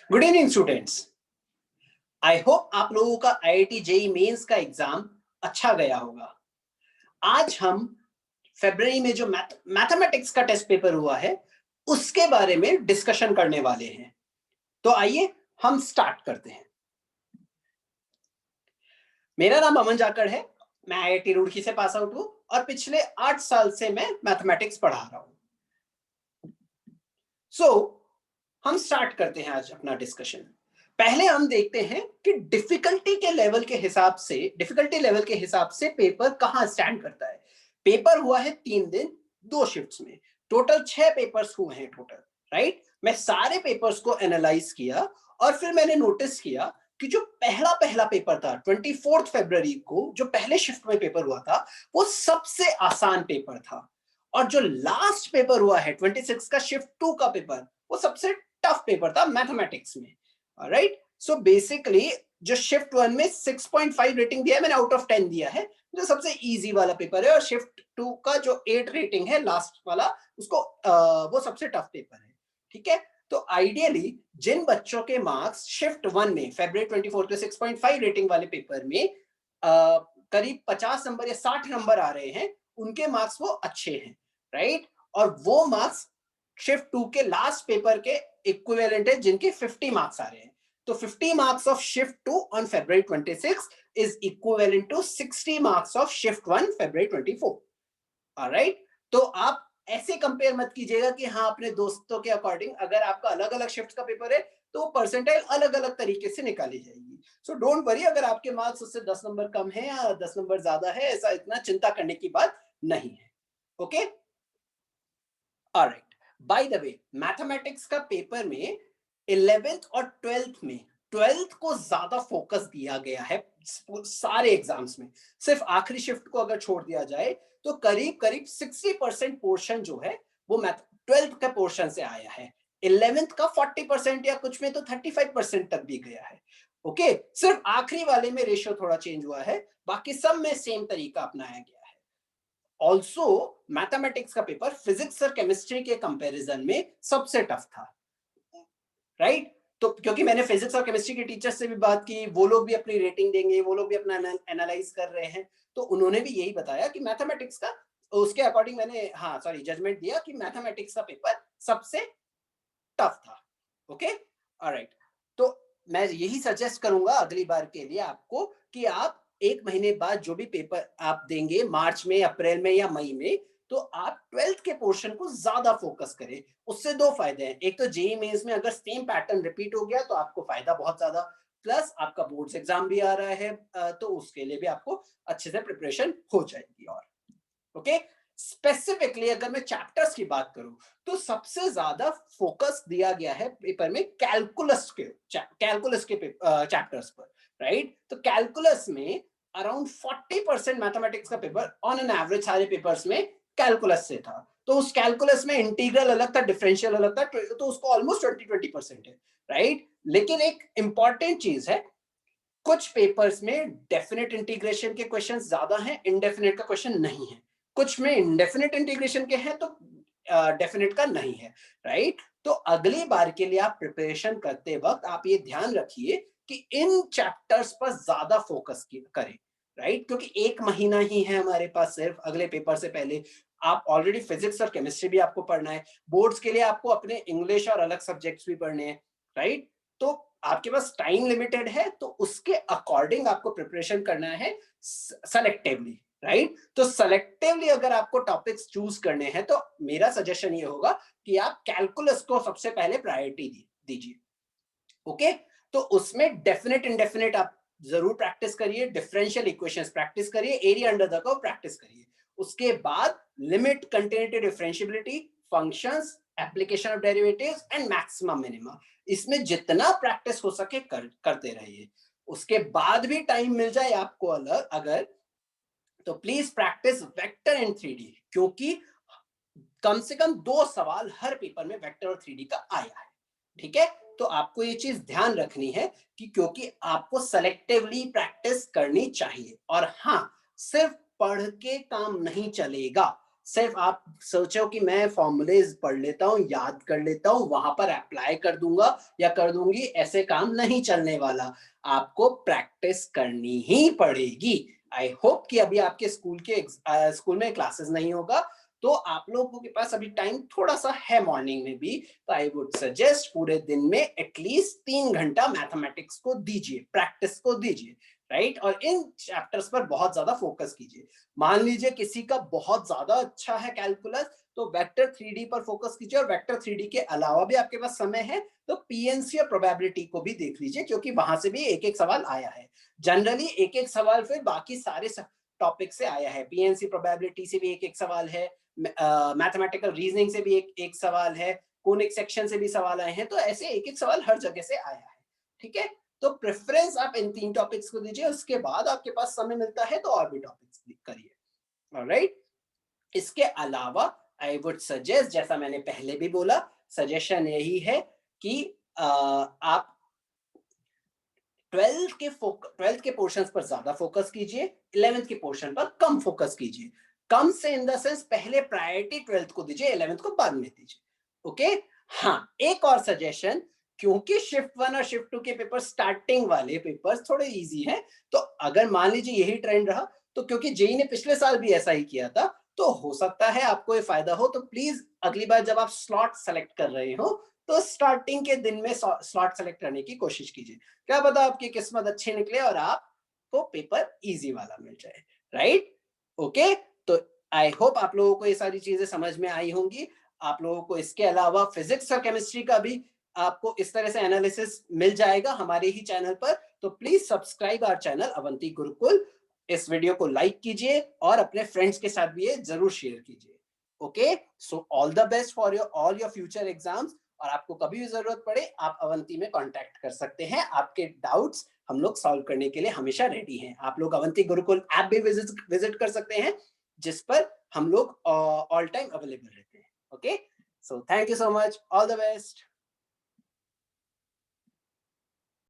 Good evening students. I hope आप लोगों का आईआईटी जेईई मेंस का एग्जाम अच्छा गया होगा। आज हम फरवरी में जो मैथमेटिक्स का टेस्ट पेपर हुआ है उसके बारे में डिस्कशन करने वाले हैं। तो आइए हम स्टार्ट करते हैं। मेरा नाम अमन जाकड़ है। मैं आईआईटी रुड़की से पास आउट हूं और पिछले 8 साल से मैं मैथमेटिक्स पढ़ा रहा हूं। हम स्टार्ट करते हैं आज अपना डिस्कशन। पहले हम देखते हैं कि डिफिकल्टी लेवल के हिसाब से पेपर कहां स्टैंड करता है। पेपर हुआ है 3 दिन 2 शिफ्ट्स में, टोटल 6 पेपर्स हुए हैं टोटल, राइट। मैं सारे पेपर्स को एनालाइज किया और फिर मैंने नोटिस किया कि जो पहला पहला पेपर था 24 फरवरी को, जो पहले शिफ्ट में पेपर हुआ था, वो सबसे आसान पेपर था। और जो लास्ट पेपर हुआ है 26 का शिफ्ट 2 का पेपर, वो सबसे टफ पेपर था मैथमेटिक्स में, राइट। सो बेसिकली जो शिफ्ट 1 में 6.5 रेटिंग दिया है मैंने, आउट ऑफ 10 दिया है, जो सबसे इजी वाला पेपर है। और शिफ्ट 2 का जो 8 रेटिंग है लास्ट वाला, उसको वो सबसे टफ पेपर है, ठीक है। तो आइडियली जिन बच्चों के मार्क्स शिफ्ट 1 में फरवरी 24 के 6.5 रेटिंग वाले पेपर में करीब 50 नंबर या 60 नंबर आ रहे हैं, उनके मार्क्स वो अच्छे हैं, राइट। और वो मार्क्स शिफ्ट 2 के लास्ट पेपर के इक्विवेलेंट है, जिनके 50 मार्क्स आ रहे हैं। तो 50 marks of shift 2 on February 26 is equivalent to 60 marks of shift 1 February 24, alright. तो आप ऐसे कंपेयर मत कीजिएगा कि हाँ अपने दोस्तों के अकॉर्डिंग, अगर आपका अलग अलग शिफ्ट का पेपर है तो परसेंटाइल अलग अलग तरीके से निकाली जाएगी। सो डोंट वरी अगर आपके मार्क्स उससे 10 नंबर कम है या 10 नंबर ज्यादा है, ऐसा इतना चिंता करने की बात नहीं है, okay. Alright, by the way mathematics का पेपर में 11th और 12th में, 12th को ज्यादा फोकस दिया गया है सारे एग्जाम्स में। सिर्फ आखिरी शिफ्ट को अगर छोड़ दिया जाए तो करीब करीब 60% पोर्शन जो है वो मैथ 12th का पोर्शन से आया है। 11th का 40% या कुछ में तो 35% तक भी गया है, ओके। सिर्फ आखिरी वाले में रेशियो थोड़ा चेंज हुआ है, बाकी सब में सेम तरीका अपनाया गया है। ऑल्सो मैथमेटिक्स का पेपर फिजिक्स और केमिस्ट्री के कंपैरिजन में सबसे टफ था, राइट। तो क्योंकि मैंने फिजिक्स और केमिस्ट्री के टीचर्स से भी बात की, वो लोग भी अपनी रेटिंग देंगे, वो लोग भी अपना एनालाइज कर रहे हैं, तो उन्होंने भी यही बताया कि मैथमेटिक्स का, उसके अकॉर्डिंग मैंने जजमेंट दिया कि मैथमेटिक्स का पेपर सबसे टफ था, ओके, ऑलराइट। तो मैं यही सजेस्ट करूंगा अगली बार के लिए आपको कि आप 1 महीने बाद जो भी पेपर आप देंगे, मार्च में, अप्रैल में या मई में, तो आप 12th के पोर्शन को ज्यादा फोकस करें। उससे 2 फायदे हैं। एक तो जेईई मेंस में अगर सेम पैटर्न रिपीट हो गया तो आपको फायदा बहुत ज्यादा, प्लस आपका बोर्ड्स एग्जाम भी आ रहा है, तो उसके लिए भी आपको अच्छे से प्रिपरेशन हो जाएगी। और ओके, स्पेसिफिकली अगर मैं चैप्टर्स की बात करूं तो सबसे ज्यादा फोकस दिया गया है पेपर में कैलकुलस के चैप्टर्स पर, राइट। तो कैलकुलस में अराउंड 40% मैथमेटिक्स का पेपर ऑन एन एवरेज सारे पेपर्स में कैलकुलस से था। तो उस कैलकुलस में इंटीग्रल अलग था, डिफरेंशियल अलग था, तो उसको ऑलमोस्ट 20% है, राइट। लेकिन एक इंपॉर्टेंट चीज है, कुछ पेपर्स में डेफिनेट इंटीग्रेशन के क्वेश्चंस ज्यादा हैं, इनडेफिनेट का क्वेश्चन नहीं है। कुछ में इंडेफिनेट इंटीग्रेशन के हैं तो डेफिनेट का नहीं है, राइट। तो अगली बार के लिए आप प्रिपरेशन करते वक्त आप ये ध्यान रखिए कि इन चैप्टर्स पर ज्यादा फोकस करें, राइट। क्योंकि 1 महीना ही है हमारे पास सिर्फ अगले पेपर से पहले। आप ऑलरेडी फिजिक्स और केमिस्ट्री भी आपको पढ़ना है, बोर्ड्स के लिए आपको अपने इंग्लिश और अलग सब्जेक्ट्स भी पढ़ने हैं, राइट। तो आपके पास टाइम लिमिटेड है, तो उसके अकॉर्डिंग आपको प्रिपरेशन करना है सेलेक्टिवली, राइट। तो सेलेक्टिवली अगर आपको टॉपिक्स चूज करने हैं तो मेरा सजेशन ये होगा कि आप कैलकुलस को सबसे पहले प्रायोरिटी दीजिए, ओके। तो उसमें डेफिनेट इंडेफिनेट आप जरूर प्रैक्टिस करिए, डिफरेंशियल इक्वेशंस प्रैक्टिस करिए, area under the curve practice करिए। उसके बाद limit, continuity, differentiability, functions, application of derivatives and maximum minima, इसमें जितना प्रैक्टिस हो सके करते रहिए। उसके बाद भी टाइम मिल जाए आपको अलग अगर, तो please practice vector and 3D, क्योंकि कम से कम 2 सवाल हर पेपर में वेक्टर और 3D का आया है, ठीक है। तो आपको ये चीज ध्यान रखनी है कि क्योंकि आपको सेलेक्टिवली प्रैक्टिस करनी चाहिए। और हाँ, सिर्फ पढ़ के काम नहीं चलेगा, सिर्फ आप सोचो कि मैं फॉर्मूलेज पढ़ लेता हूँ, याद कर लेता हूँ, वहां पर अप्लाई कर दूंगा या कर दूंगी, ऐसे काम नहीं चलने वाला। आपको प्रैक्टिस करनी ही पड़ेगी। आई होप कि अभी आपके स्कूल में क्लासेस नहीं होगा, तो आप लोगों के पास अभी टाइम थोड़ा सा है मॉर्निंग में भी, तो आई वुड सजेस्ट पूरे दिन में एटलीस्ट 3 घंटा मैथमेटिक्स को दीजिए, प्रैक्टिस को दीजिए, राइट। और इन चैप्टर्स पर बहुत ज्यादा फोकस कीजिए। मान लीजिए किसी का बहुत ज्यादा अच्छा है कैलकुलस, तो वेक्टर 3D पर फोकस कीजिए, और वेक्टर 3D के अलावा भी आपके पास समय है तो पीएनसी और प्रोबेबिलिटी को भी देख लीजिए, क्योंकि वहां से भी एक एक सवाल आया है। जनरली एक एक सवाल फिर बाकी सारे टॉपिक से आया है। पीएनसी प्रोबेबिलिटी से भी एक एक सवाल है, मैथमेटिकल रीजनिंग से भी एक एक सवाल है, कोनिक सेक्शन से भी सवाल आए हैं, तो ऐसे एक एक सवाल हर जगह से आया है। ठीक है, तो प्रेफरेंस आप इन 3 टॉपिक्स को दीजिए, उसके बाद आपके पास समय मिलता है तो और भी टॉपिक्स करिए। ऑलराइट, इसके अलावा आई वुड सजेस्ट, जैसा मैंने पहले भी बोला, सजेशन यही है कि आप 12th के पोर्शंस पर ज्यादा फोकस कीजिए, 11th के पोर्शन पर कम फोकस कीजिए। कम से इन द सेंस पहले प्रायोरिटी 12th को दीजिए, 11th को बाद में दीजिए। ओके, हाँ, एक और सजेशन, क्योंकि शिफ्ट 1 और शिफ्ट 2 के पेपर, स्टार्टिंग वाले पेपर्स थोड़े इजी हैं, तो अगर मान लीजिए यही ट्रेंड रहा, तो क्योंकि जेई ने पिछले साल भी ऐसा ही किया था, तो हो सकता है आपको ये फायदा हो। तो प्लीज अगली बार जब आप स्लॉट सेलेक्ट कर रहे हो, तो स्टार्टिंग के दिन में स्लॉट सेलेक्ट करने की कोशिश कीजिए। क्या पता आपकी किस्मत अच्छी निकले और आपको पेपर इजी वाला मिल जाए, राइट। ओके, तो आई होप आप लोगों को ये सारी चीजें समझ में आई होंगी। आप लोगों को इसके अलावा फिजिक्स और केमिस्ट्री का भी आपको इस तरह से एनालिसिस मिल जाएगा हमारे ही चैनल पर। तो please subscribe our channel Avanti Gurukul. इस वीडियो को लाइक कीजिए और अपने फ्रेंड्स के साथ भी ये जरूर शेयर कीजिए। Okay, so all the best for all your future exams. और आपको कभी भी जरूरत पड़े, आप अवंती में कांटेक्ट कर सकते हैं। आपके डाउट्स हम लोग सॉल्व करने के लिए हमेशा रेडी हैं। आप लोग अवंती गुरुकुल ऐप भी विजिट कर सकते हैं, जिस पर हम लोग ऑल टाइम अवेलेबल रहते हैं। Okay, so thank you so much, all the best.